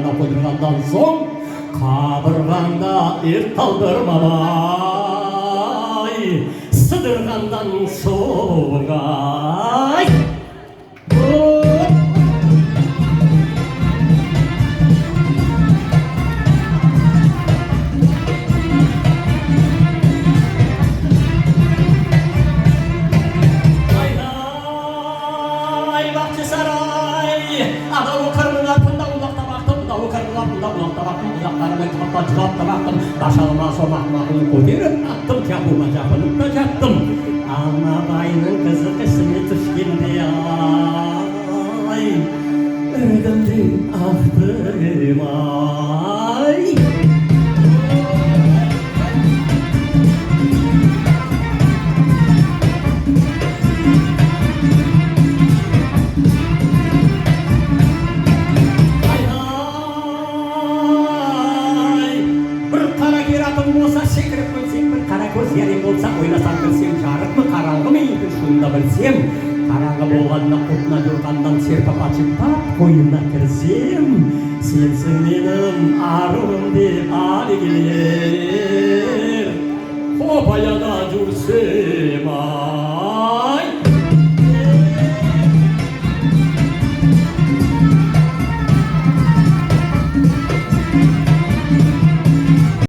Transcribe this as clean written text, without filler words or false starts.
қана қойдырғандан соң қабырғаңда ер талдырмай сыдырғандан соң ай Дашалма сомақмағын көтеріп аттым, жапуға жақынып та жаттым. Анабайның қызы қысыны түскенде ай, үргімде ақтым ай. Ойласам білсем жарық ма қараңғы ма екен шынында білсем қараңғы болғанда құтына жүрғаннан серпіп ашықтап қойнына кірсем сенсің менің арым деп али келер қопаяда жүрсем